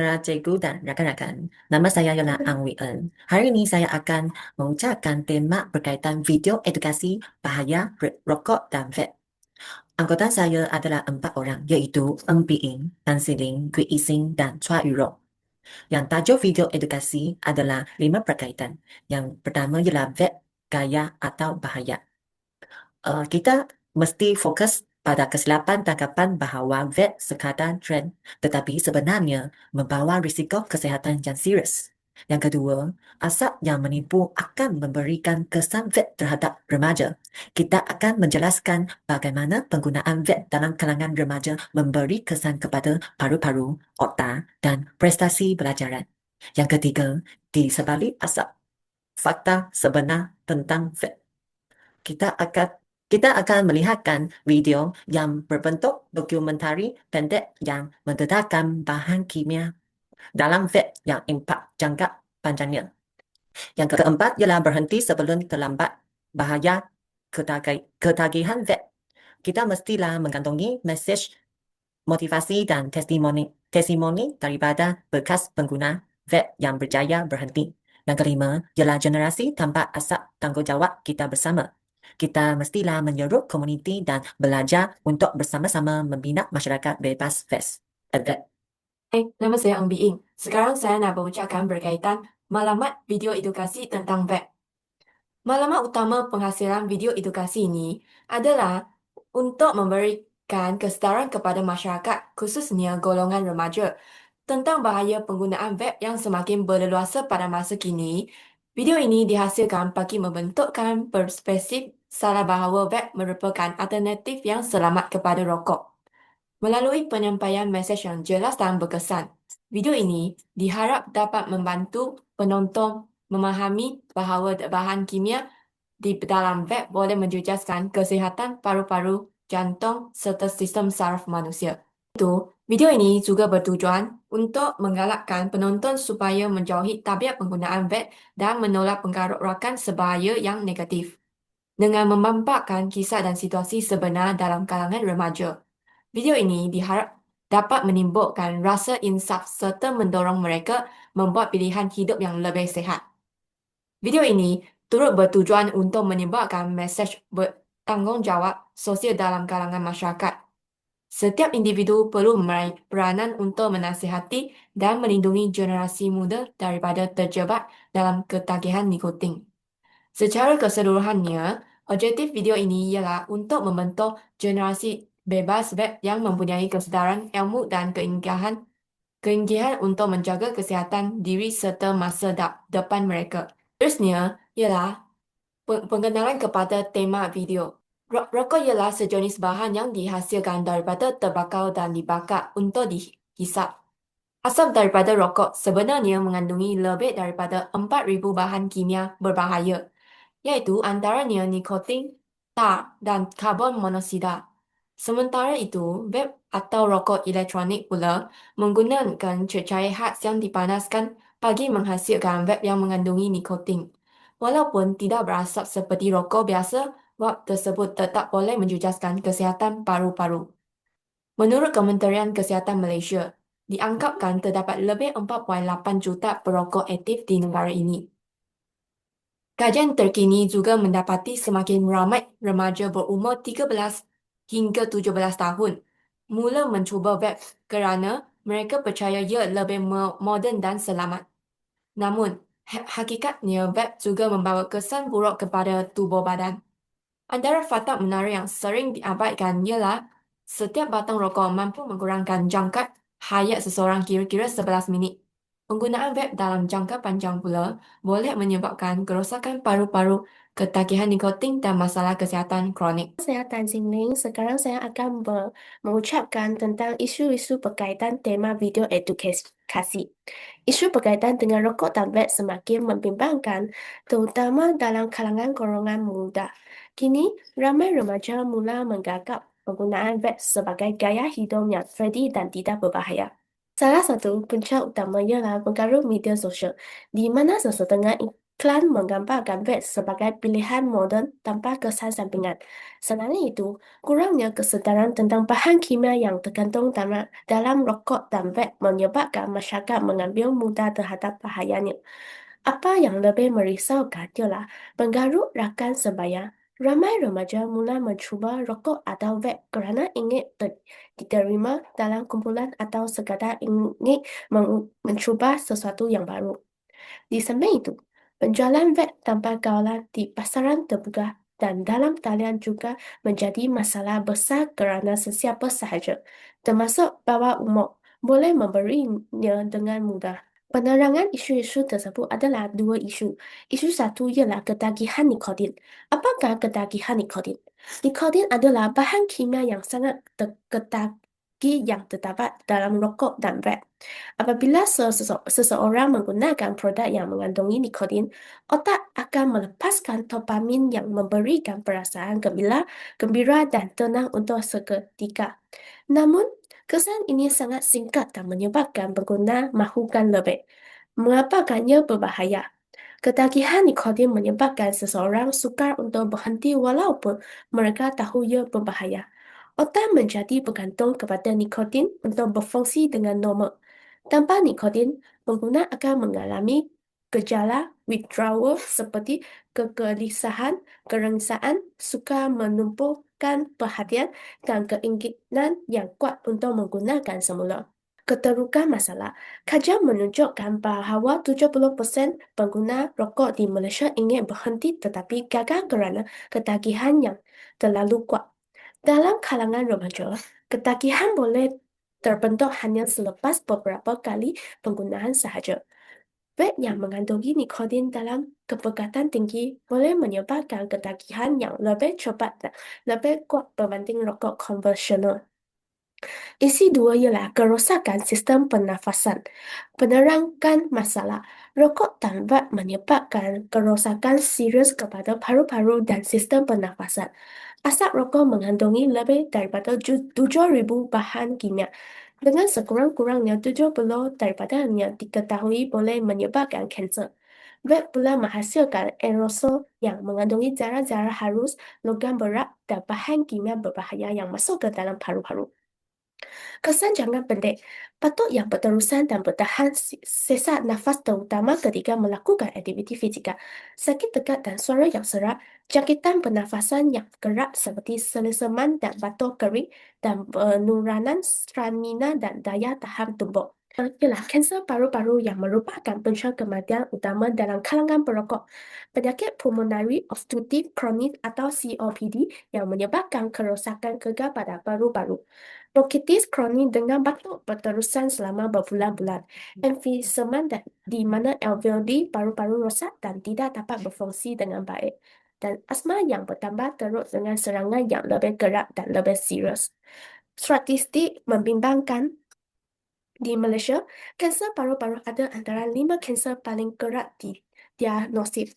Para cikgu dan rakan-rakan, nama saya ialah Ang Wee Eun. Hari ini saya akan mengucapkan tema berkaitan video edukasi bahaya rokok dan vape. Anggota saya adalah 4 orang, iaitu Ng Bing, Tan Siling, Gui Ising, dan Chua Yuro. Yang tajuk video edukasi adalah 5 berkaitan. Yang pertama ialah vape, gaya atau bahaya. Kita mesti fokus pada kesilapan tanggapan bahawa vape sekadar trend, tetapi sebenarnya membawa risiko kesihatan yang serius. Yang kedua, asap yang menipu akan memberikan kesan vape terhadap remaja. Kita akan menjelaskan bagaimana penggunaan vape dalam kalangan remaja memberi kesan kepada paru-paru, otak dan prestasi pelajaran. Yang ketiga, di sebalik asap, fakta sebenar tentang vape. Kita akan melihatkan video yang berbentuk dokumentari pendek yang mendedahkan bahan kimia dalam vape yang impak jangka panjangnya. Yang keempat ialah berhenti sebelum terlambat. Bahaya ketagihan vape. Kita mestilah mengantongi mesej motivasi dan testimoni daripada bekas pengguna vape yang berjaya berhenti. Yang kelima ialah generasi tanpa asap tanggungjawab kita bersama. Kita mestilah menyeruk komuniti dan belajar untuk bersama-sama membina masyarakat bebas vape. Hai, nama saya Ang Biing. Sekarang saya nak berucapkan berkaitan maklumat video edukasi tentang vape. Maklumat utama penghasilan video edukasi ini adalah untuk memberikan kesedaran kepada masyarakat, khususnya golongan remaja, tentang bahaya penggunaan vape yang semakin berleluasa pada masa kini. Video ini dihasilkan bagi membentukkan perspektif salah bahawa vape merupakan alternatif yang selamat kepada rokok. Melalui penyampaian mesej yang jelas dan berkesan, video ini diharap dapat membantu penonton memahami bahawa bahan kimia di dalam vape boleh menjejaskan kesihatan paru-paru, jantung serta sistem saraf manusia. Video ini juga bertujuan untuk menggalakkan penonton supaya menjauhi tabiat penggunaan vape dan menolak pengaruh rakan sebahaya yang negatif. Dengan memampakkan kisah dan situasi sebenar dalam kalangan remaja, video ini diharap dapat menimbulkan rasa insaf serta mendorong mereka membuat pilihan hidup yang lebih sehat. Video ini turut bertujuan untuk menyebarkan mesej bertanggungjawab sosial dalam kalangan masyarakat. Setiap individu perlu meraih peranan untuk menasihati dan melindungi generasi muda daripada terjebak dalam ketagihan nikotin. Secara keseluruhannya, objektif video ini ialah untuk membentuk generasi bebas vape yang mempunyai kesedaran, ilmu dan keinggihan untuk menjaga kesihatan diri serta masa depan mereka. Seterusnya ialah pengenalan kepada tema video. Rokok ialah sejenis bahan yang dihasilkan daripada tembakau dan dibakar untuk dihisap. Asap daripada rokok sebenarnya mengandungi lebih daripada 4,000 bahan kimia berbahaya, iaitu antaranya nikotin, tar, dan karbon monoksida. Sementara itu, vape atau rokok elektronik pula menggunakan cecair khas yang dipanaskan bagi menghasilkan vape yang mengandungi nikotin. Walaupun tidak berasap seperti rokok biasa, vape tersebut tetap boleh menjejaskan kesihatan paru-paru. Menurut Kementerian Kesihatan Malaysia, dianggapkan terdapat lebih 4.8 juta perokok aktif di negara ini. Kajian terkini juga mendapati semakin ramai remaja berumur 13 hingga 17 tahun mula mencuba vape kerana mereka percaya ia lebih moden dan selamat. Namun, hakikatnya vape juga membawa kesan buruk kepada tubuh badan. Antara fakta menarik yang sering diabaikan ialah setiap batang rokok mampu mengurangkan jangka hayat seseorang kira-kira 11 minit. Penggunaan vape dalam jangka panjang pula boleh menyebabkan kerosakan paru-paru, ketagihan nikotin dan masalah kesihatan kronik. Saya Tan Ling. Sekarang saya akan mengucapkan tentang isu-isu berkaitan tema video edukasi. Isu berkaitan dengan rokok dan vape semakin membimbangkan, terutama dalam kalangan golongan muda. Kini, ramai remaja mula menganggap penggunaan vape sebagai gaya hidup yang trendy dan tidak berbahaya. Salah satu punca utama ialah pengaruh media sosial, di mana sesetengah iklan menggambarkan vape sebagai pilihan moden tanpa kesan sampingan. Selain itu, kurangnya kesedaran tentang bahan kimia yang terkandung dalam rokok dan vape menyebabkan masyarakat mengambil mudah terhadap bahayanya. Apa yang lebih merisaukan ialah pengaruh rakan sebaya. Ramai remaja mula mencuba rokok atau vape kerana ingin diterima dalam kumpulan atau sekadar ingin mencuba sesuatu yang baru. Di samping itu, penjualan vape tanpa kawalan di pasaran terbuka dan dalam talian juga menjadi masalah besar kerana sesiapa sahaja, termasuk bawah umur, boleh memberinya dengan mudah. Penerangan isu-isu tersebut adalah dua isu. Isu satu ialah ketagihan nikotin. Apakah ketagihan nikotin? Nikotin adalah bahan kimia yang sangat ketagih yang terdapat dalam rokok dan vape. Apabila seseorang menggunakan produk yang mengandungi nikotin, otak akan melepaskan dopamin yang memberikan perasaan gembira dan tenang untuk seketika. Namun, kesan ini sangat singkat dan menyebabkan pengguna mahukan lebih. Mengapa ia berbahaya? Ketagihan nikotin menyebabkan seseorang sukar untuk berhenti walaupun mereka tahu ia berbahaya. Otak menjadi bergantung kepada nikotin untuk berfungsi dengan normal. Tanpa nikotin, pengguna akan mengalami gejala withdrawal seperti kegelisahan, geringsaan, sukar menumpukan perhatian, dan keinginan yang kuat untuk menggunakan semula. Keterukan masalah. Kajian menunjukkan bahawa 70% pengguna rokok di Malaysia ingin berhenti tetapi gagal kerana ketagihan yang terlalu kuat. Dalam kalangan remaja, ketagihan boleh terbentuk hanya selepas beberapa kali penggunaan sahaja. Vape yang mengandungi nikotin dalam kepekatan tinggi boleh menyebabkan ketagihan yang lebih cepat dan lebih kuat berbanding rokok konvensional. Isi dua ialah kerosakan sistem pernafasan. Penerangkan masalah. Rokok dan vape menyebabkan kerosakan serius kepada paru-paru dan sistem pernafasan. Asap rokok mengandungi lebih daripada 7,000 bahan kimia. Dengan sekurang-kurangnya 70 daripadanya diketahui boleh menyebabkan kanser. Vape pula menghasilkan aerosol yang mengandungi zarah-zarah halus, logam berat dan bahan kimia berbahaya yang masuk ke dalam paru-paru. Kesan jangka pendek, batuk yang berterusan dan bertahan sesak nafas terutama ketika melakukan aktiviti fizikal, sakit tegak dan suara yang serak, jangkitan pernafasan yang gerak seperti seleseman dan batuk kering, dan penurunan stamina dan daya tahan tubuh. Ialah kanser paru-paru yang merupakan punca kematian utama dalam kalangan perokok. Penyakit pulmonari obstruktif kronik atau COPD yang menyebabkan kerosakan kegel pada paru-paru. Bronkitis kronik dengan batuk berterusan selama berbulan-bulan. Emfisema di mana alveoli paru-paru rosak dan tidak dapat berfungsi dengan baik. Dan asma yang bertambah teruk dengan serangan yang lebih gerak dan lebih serius. Statistik membimbangkan di Malaysia, kanser paru-paru ada antara 5 kanser paling kerap didiagnosis.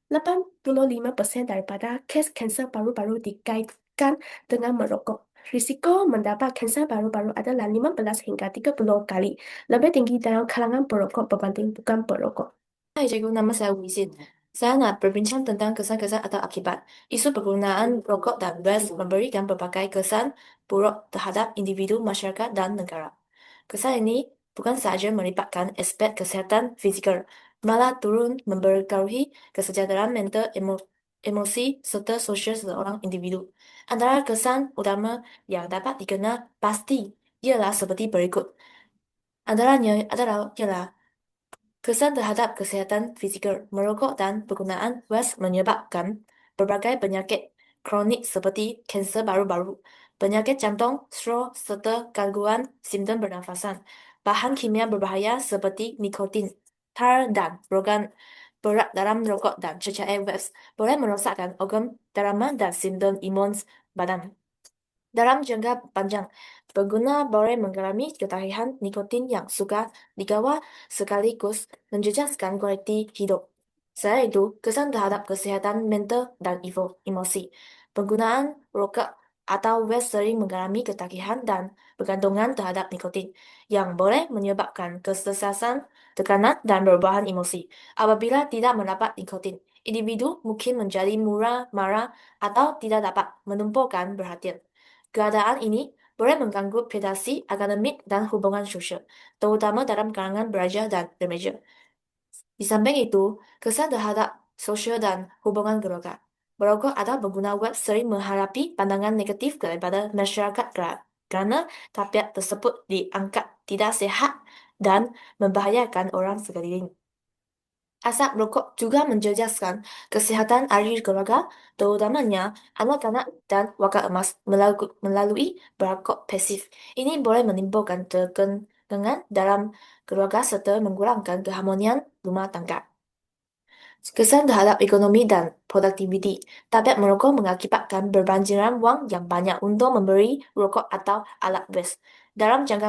85% daripada kes kanser paru-paru dikaitkan dengan merokok. Risiko mendapat kanser paru-paru adalah 15 hingga 30 kali lebih tinggi dalam kalangan perokok berbanding bukan perokok. Hai cikgu, nama saya Wizin. Saya nak berbincang tentang kesan-kesan atau akibat. Isu penggunaan rokok dan vape memberikan berbagai kesan buruk terhadap individu, masyarakat dan negara. Kesan ini bukan sahaja melibatkan aspek kesihatan fizikal, malah turun mempengaruhi kesejahteraan mental, emosi serta sosial seorang individu. Antara kesan utama yang dapat dikenal pasti ialah seperti berikut. Antaranya ialah kesan terhadap kesihatan fizikal. Merokok dan penggunaan vape menyebabkan berbagai penyakit kronik seperti kanser paru-paru, penyakit jantung, stroke, serta gangguan simptom pernafasan. Bahan kimia berbahaya seperti nikotin, tar dan logam berat dalam rokok dan cecair vape boleh merosakkan organ dalaman dan sistem imun badan. Dalam jangka panjang, pengguna boleh mengalami ketagihan nikotin yang suka digawa sekaligus menjejaskan kualiti hidup. Selain itu, kesan terhadap kesehatan mental dan emosi. Penggunaan rokok atau waste sering mengalami ketagihan dan bergantungan terhadap nikotin yang boleh menyebabkan kesesakan, tekanan, dan perubahan emosi. Apabila tidak mendapat nikotin, individu mungkin menjadi murah, marah, atau tidak dapat menumpukan perhatian. Keadaan ini boleh mengganggu prestasi akademik dan hubungan sosial, terutama dalam kalangan pelajar dan remaja. Di samping itu, kesan terhadap sosial dan hubungan keluarga. Merokok atau pengguna web sering menghadapi pandangan negatif daripada masyarakat karena tabiat tersebut dianggap tidak sehat dan membahayakan orang sekeliling. Asap rokok juga menjejaskan kesehatan ahli keluarga, terutamanya anak-anak dan wakil emas melalui perokok pasif. Ini boleh menimbulkan ketegangan dalam keluarga serta mengurangkan keharmonian rumah tangga. Kesan terhadap ekonomi dan produktiviti. Tabiat merokok mengakibatkan berbanjiran wang yang banyak untuk memberi rokok atau alat waste. Dalam jangka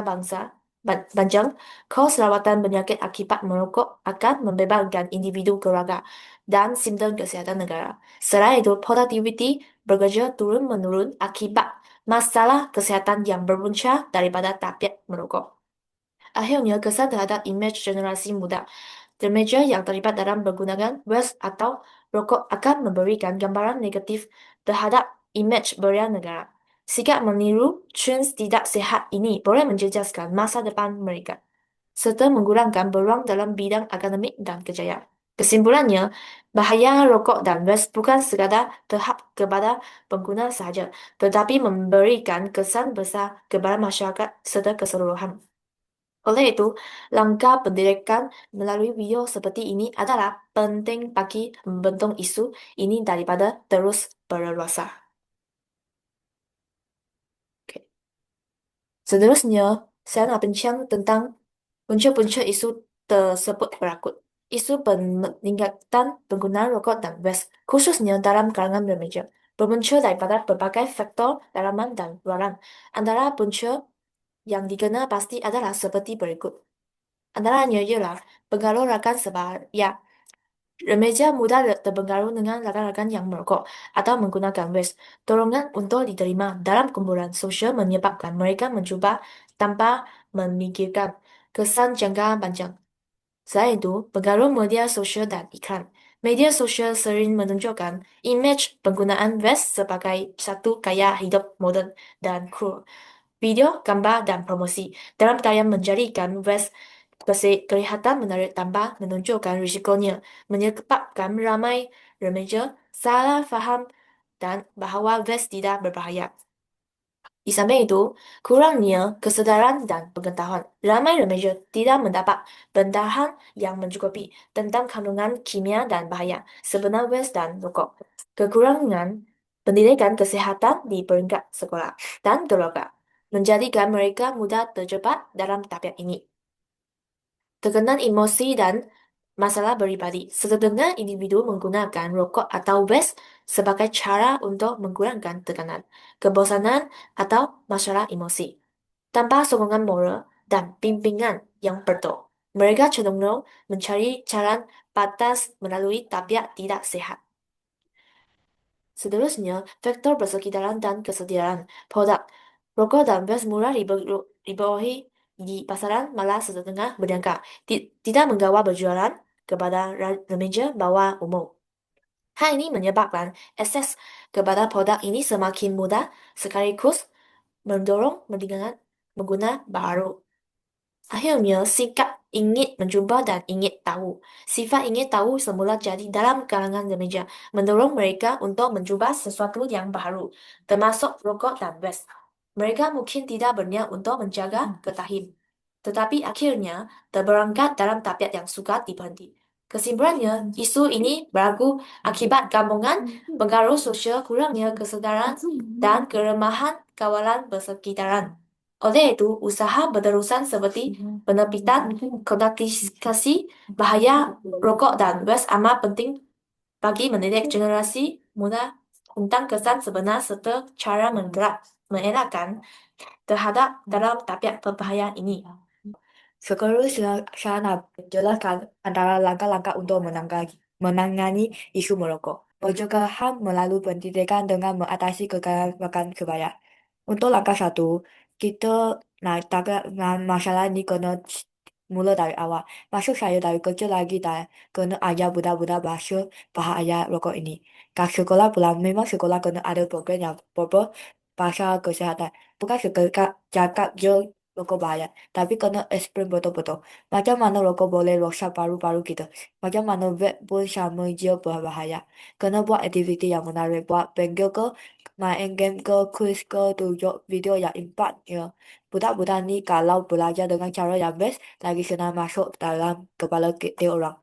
panjang, kos rawatan penyakit akibat merokok akan membebankan individu keluarga dan sistem kesehatan negara. Selain itu, produktiviti bekerja turun-menurun akibat masalah kesehatan yang berpunca daripada tabiat merokok. Akhirnya, kesan terhadap imej generasi muda. Remaja yang terlibat dalam menggunakan waste atau rokok akan memberikan gambaran negatif terhadap imej belia negara. Sikap meniru trends tidak sehat ini boleh menjejaskan masa depan mereka, serta mengurangkan peluang dalam bidang akademik dan kejayaan. Kesimpulannya, bahaya rokok dan waste bukan sekadar terhad kepada pengguna sahaja, tetapi memberikan kesan besar kepada masyarakat serta keseluruhan. Oleh itu, langkah pendidikan melalui video seperti ini adalah penting bagi membentuk isu ini daripada terus berluasa. Oke. Seterusnya, saya nak bincang tentang punca-punca isu tersebut berikut. Isu peningkatan penggunaan rokok dan waste, khususnya dalam kalangan remaja, bermuncul daripada berbagai faktor dalaman dan luaran. Antara punca yang dikenal pasti adalah seperti berikut. Antaranya ialah pengaruh rakan sebaya. Remaja muda terpengaruh dengan rakan-rakan yang merokok atau menggunakan waste. Dorongan untuk diterima dalam kumpulan sosial menyebabkan mereka mencuba tanpa memikirkan kesan jangka panjang. Selain itu, pengaruh media sosial dan iklan. Media sosial sering menunjukkan imej penggunaan waste sebagai satu gaya hidup modern dan cool. Video, gambar, dan promosi dalam tayang menjadikan waste kelihatan menarik tanpa menunjukkan risikonya, menyebabkan ramai remaja salah faham dan bahawa waste tidak berbahaya. Di samping itu, kurangnya kesedaran dan pengetahuan. Ramai remaja tidak mendapat pengetahuan yang mencukupi tentang kandungan kimia dan bahaya sebenar waste dan rokok. Kekurangan pendidikan kesehatan di peringkat sekolah dan keluarga menjadikan mereka mudah terjebak dalam tabiat ini. Tekanan emosi dan masalah pribadi. Setengah individu menggunakan rokok atau waste sebagai cara untuk mengurangkan tekanan, kebosanan, atau masalah emosi. Tanpa sokongan moral dan bimbingan yang betul, mereka cenderung mencari jalan batas melalui tabiat tidak sehat. Seterusnya, faktor persekitaran dan kesediaan produk. Rokok dan waste murah dibawahi di pasaran malah setengah berdangka, tidak menggawa berjualan kepada remaja bawah umur. Hal ini menyebabkan akses kepada produk ini semakin mudah sekaligus mendorong pengguna baru. Akhirnya, sikap ingin menjumpa dan ingin tahu. Sifat ingin tahu semula jadi dalam kalangan remaja, mendorong mereka untuk mencoba sesuatu yang baru, termasuk rokok dan waste. Mereka mungkin tidak berniat untuk menjaga ketahian, tetapi akhirnya terberangkat dalam tabiat yang suka diberhenti. Kesimpulannya, isu ini berlaku akibat gabungan pengaruh sosial, kurangnya kesedaran, dan kelemahan kawalan bersekitaran. Oleh itu, usaha berterusan seperti penerbitan kuantifikasi bahaya rokok dan waste amat penting bagi mendidik generasi muda tentang kesan sebenar serta cara mengelakkan terhadap dalam tabiat berbahaya ini. Sekarang saya nak jelaskan antara langkah-langkah untuk menangani isu merokok. pencegahan melalui pendidikan dengan mengatasi kegagalan makan kebaya. Untuk langkah satu, kita masalah ni kena mula dari awal. Maksud saya dari kecil lagi dah kena ajar budak-budak bahaya rokok ini. Kat sekolah pula memang sekolah kena ada program yang pasal kesihatan. Bukan sekedar cakap je rokok bahaya, tapi kena explain betul-betul. Macam mana rokok boleh rosak paru-paru kita. Macam mana vape pun sama je berbahaya. Kena buat aktiviti yang menarik, buat bengkel ke, main game ke, quiz ke, tunjuk video yang impact ya. Budak-budak ni kalau belajar dengan cara yang best, lagi senang masuk dalam kepala dia orang.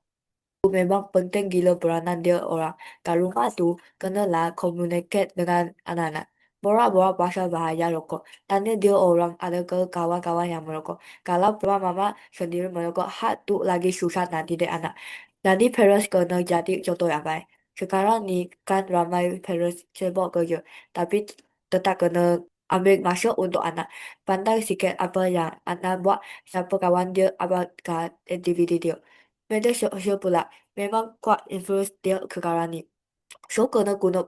Memang penting gila peranan dia orang. Kat rumah tu, kenalah communicate dengan anak-anak. Borak-borak pasal bahaya rokok. Tanya dia orang ada ke kawan-kawan yang merokok. Kalau papa mama sendiri merokok, hak tu lagi susah nanti dia anak. Jadi parents kena jadi contoh yang baik. Sekarang ni kan ramai parents sibuk kerja. Tapi tetap kena ambil masuk untuk anak. Pandai sikit apa yang anak buat, siapa kawan dia, apa kat aktiviti dia. Media sosial pula memang kuat influence dia sekarang ni. So, kena guna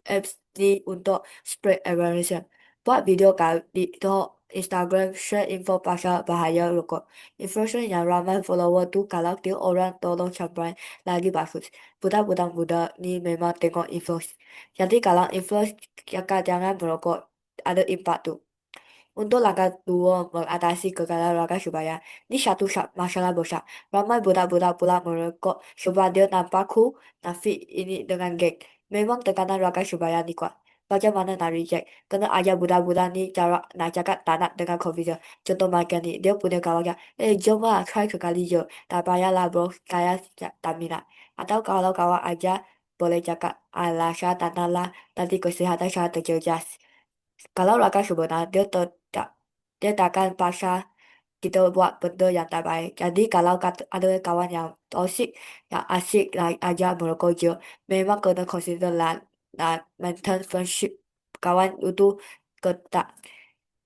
apps ni untuk spread awareness. Buat video kat TikTok, Instagram, share info pasal bahaya rokok. Influencer yang ramai follower tu kalau dia orang tolong capai lagi bagus. Budak-budak muda ni memang tengok influence. Jadi kalau influence cakap jangan merokok, ada impact tu. Untuk langkah dua mengatasi kegagalan rokok supaya ini satu masalah besar. Ramai budak-budak pula merokok sebab dia nampak cool, tapi ini dengan geng. Memang tekanan rokok supaya ni kuat. Bagaimana nak reject? Kena ajar budak-budak ni cara nak cakap tak nak dengan confidence. Contoh macam ni, dia punya kawan kata, jom lah, try sekali je. Tak payahlah bro, saya tak minat. Atau kalau kawan ajar, boleh cakap, alah, saya tak nak lah, nanti kesihatan saya terjejas. Kalau rakan sebenar, dia takkan paksa kita buat benda yang tak baik. Jadi kalau ada kawan yang toxic, yang asyik ajar merokok je, memang kena consider lah, maintain friendship kawan itu ketat.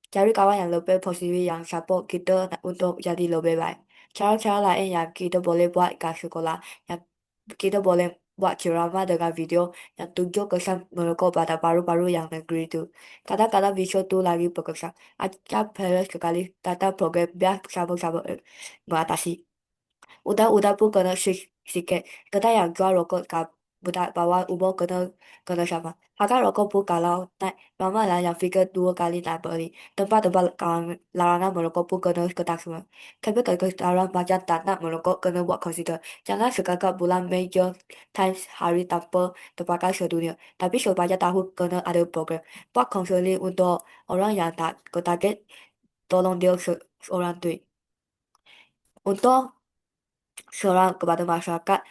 Cari kawan yang lebih positif yang support kita untuk jadi lebih baik. Cara-cara lain yang kita boleh buat kat sekolah, yang kita boleh buat ceramah dengan video yang tunjuk kesan merokok pada paru-paru yang negeri itu. Kadang-kadang visual tu lagi berkesan. Ajak parents sekali datang program biar sama-sama mengatasi. Udah pun kena sikit. Kedai yang jual rokok kat budak bawah umur kena sama. Harga rokok pun kalau naik, mama lah yang fikir dua kali nak beli. Tempat-tempat larangan merokok pun kena ketat semua. Tapi kebetulan macam tak nak merokok kena buat consider. Jangan sekadar bulan Mei je Times hari tanpa terbakar sedunia. Tapi supaya tahu kena ada program. Buat konseling untuk orang yang tak ketarget, tolong dia seorang tu. Untuk seorang kepada masyarakat,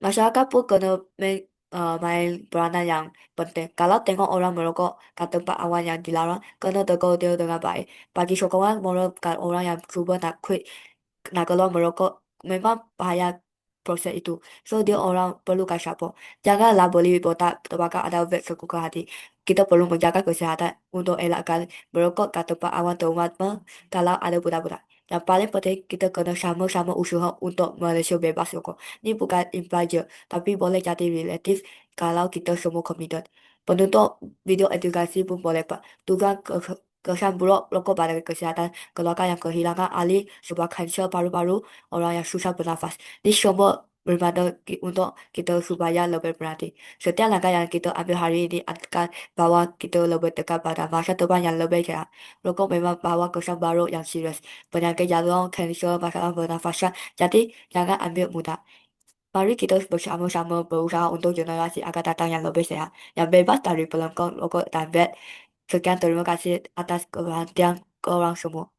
masyarakat pun kena main peranan yang penting. Kalau tengok orang merokok kat tempat awan yang dilarang, kena tegur dia dengan baik. Bagi sokongan moral kat orang yang cuba nak quit, nak keluar merokok, memang bahaya proses itu. So, dia orang perlu kasih support. Janganlah beli botak terbakar atau vape sekuka hati. Kita perlu menjaga kesihatan untuk elakkan merokok kat tempat awan terutama kalau ada budak-budak. Yang paling penting, kita kena sama-sama usaha untuk Malaysia bebas rokok. Ini bukan imply je, tapi boleh jadi relatif kalau kita semua komited. Penutup video edukasi pun boleh pak. Tugas kesan buruk rokok pada kesihatan keluarga yang kehilangan alih sebab kanser paru-paru, orang yang susah bernafas. Ini semua bermanda untuk kita supaya lebih berhati. Setiap langkah yang kita ambil hari ini akan bawa kita lebih dekat pada masa depan yang lebih cerah. Rokok memang bawa kesan baru yang serius. Penyakit jantung, kanser, masalah pernafasan. Jadi, jangan ambil mudah. Mari kita bersama-sama berusaha untuk generasi akan datang yang lebih sehat, yang bebas dari pelengkap rokok dan vape. Sekian terima kasih atas perhatian ke orang semua.